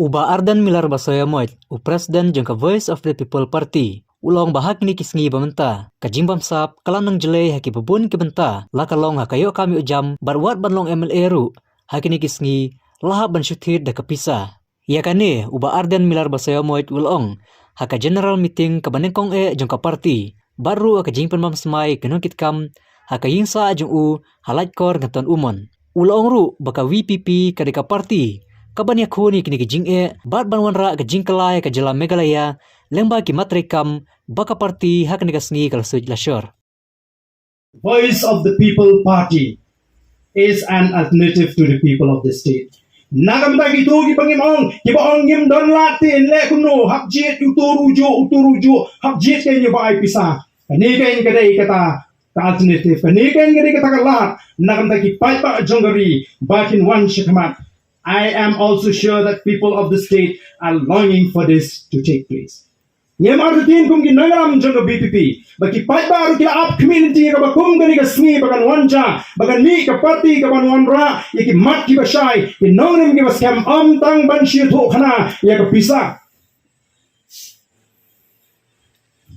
Uba Ardent milar basaya moit, u Presiden jangka Voice of the People Party. Ulong bahak ni kisngi bamenta, kajing bamsap, kalanang jelay haki bebun ke benta, lakalong hakayo kami ujam, barwat banlong MLA ru, haki ni kisngi, lahap ban thied daka pisah. Ia kane, uba Ardent milar basaya moit ulong, haka general meeting kabanengkong jangka party, baru kajing penmam semai kenungkit kam, haka yingsa ajung halait kor ngaton umon. Ulong ru baka VPP kadeka party, kaban yakuni kini kejing bat banwan ra kejing kelai ke jela Meghalaya lengba ki matrekam baka party hak ni kasngi kala suj lashor. Voice of the People Party is an alternative to the people of the state. Nagam tagi tu ki pangimong ki baong ngim don latin le kuno hak jit uturujo hak jit ken yo bai pisah. Kani ken kadai kata alternative kani ken kadai kata kalat nagam tagi pai pa jongari bakin one shikmat. I am also sure that people of the state are longing for this to take place. Ngem artin kum ki nangam jong BPP baki pai baru kila up community ka bakum gani ka sngi bakan wanja bakan ni ka party ka ban wanra yaki mat ki basai ki nongrim ki baskam tang ban shi tho khana ya ka pisa.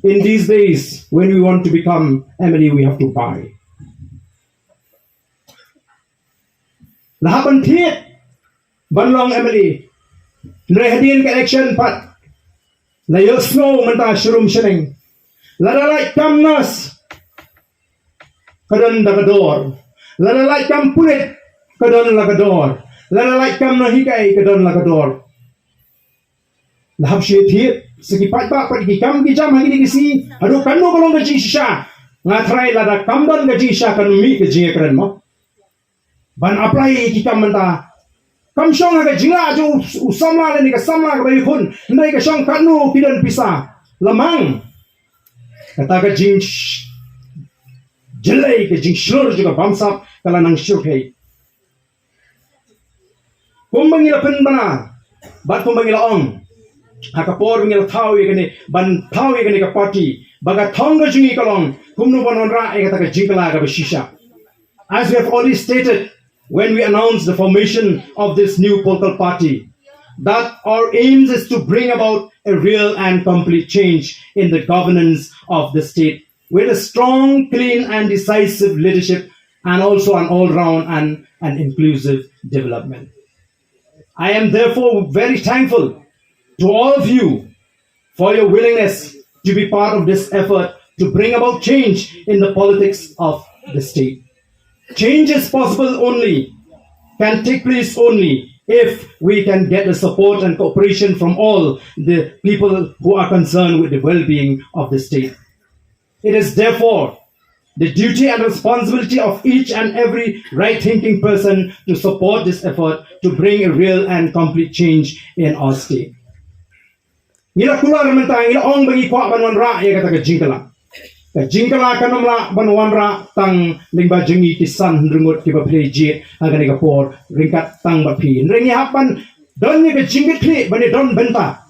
In these days when we want to become MLA we have to buy. Lahapan thied banlong MLA nrehadin ka election pat layo snow manta shrum sheneng ladalai kamnas kadon dagador ladalai kam pulit kadon lagador ladalai kam nahikai kadon lagador lahab shi thied segi pat pa ki kam ki jam hagi ni si adu kanu balong ga jisha ngatrai lada kamdon ga jisha kan mi ke jinge kren mo ban apply ki kam manta kam shong aga jinga jo usamla ni ka samla ka bai khun ndai ka shong kanu kidan pisa lamang kata ka jing jelai ka jing shlor juga bamsap kala nang shyrkhei kumbangila pen bana bat kumbangila ong hakapor ngila thawi kani ban thawi kani ka party baga thonga jingi kalong kumnu banon ra e kata ka jingla ka bishisha. As we have already stated when we announced the formation of this new political party, that our aims is to bring about a real and complete change in the governance of the state with a strong, clean and decisive leadership and also an all-round and an inclusive development. I am therefore very thankful to all of you for your willingness to be part of this effort to bring about change in the politics of the state. Change is possible only, can take place only if we can get the support and cooperation from all the people who are concerned with the well-being of the state. It is therefore the duty and responsibility of each and every right-thinking person to support this effort to bring a real and complete change in our state. Ngila kular mentang ngila ong bagi kwa banwan ra ya kata ka jingkala. Jingkala kanamla banwanra tang lingba jengi kisan ringot kiba play jit agani ka por ringkat tang bapi ringi hapan don ni ka jingit kli bani don benta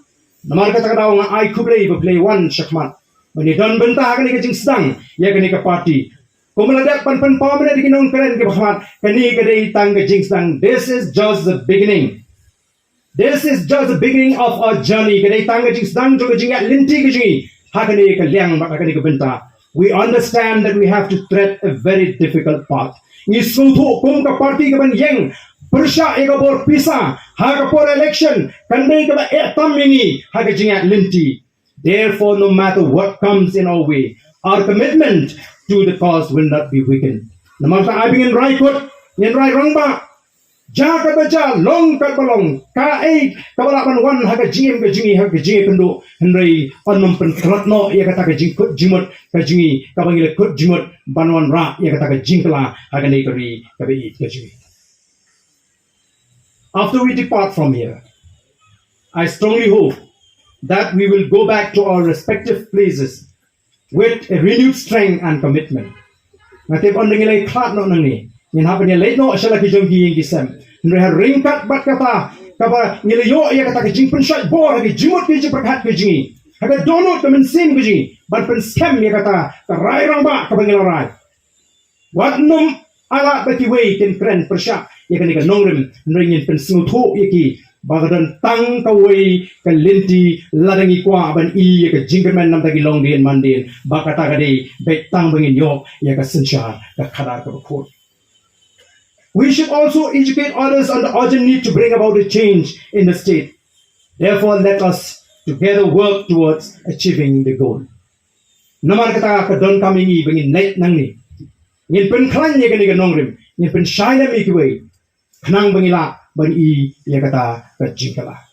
namar kata daw nga ai kublay ba play one shakmat bani don benta agani ka jing sedang ya gani ka party kumaladak pan pamana dikinong karen ki bahmat kani ka dei tang ka jing sedang. This is just the beginning. This is just the beginning of our journey. Ka dei tang ka jing sedang jo ka jingat linti ka jingi hakani ka liang ba agani ka benta. We understand that we have to tread a very difficult path. Ni sutu kum ka party ka ban yang persya ega bor pisa ha ka por election kandai ka ba tamini ha ka jingat linti. Therefore, no matter what comes in our way, our commitment to the cause will not be weakened. Namang ta abing in raikot in rai rangba ja ka baja long ka balong ka ai ka balapan wan ha ka jingem ka jingi ha ka jingi kendo henry onnom pen kratno ya kata ka jing kut jimot ka jingi ka bangile kut jimot banwan ra ya kata ka jingkla ha ka nei kari ka be ka jingi. After we depart from here, I strongly hope that we will go back to our respective places with a renewed strength and commitment. Natip on ngilay klat no nang ni yin happen ya late no ashala ki jong gi gisem nre ha ringkat bat kata kaba ngilayo ya kata ki jing pen shot bor ki jimot ki prakhat ki jingi aga donot ka men sim ki jingi bat pen scam ya kata ka rai rang ba ka bangil rai wat num ala bati way ken kren persha ya kan ka nongrim nre yin pen snu tho ya ki bagadan tang kawai ka linti ladangi kwa ban I ka jingkerman nam tagi long din mandin bakata ka di bek tang bangin yok ya ka sinsha ka khadar ka bakot. We should also educate others on the urgent need to bring about a change in the state. Therefore, let us together work towards achieving the goal. Namar kata ka don kami ngi bangin net nang ni. Ngin pen klan ye gani ganong rim, ngin pen shayla mi kiway. Kanang bangila ban I ya kata ka jingkala.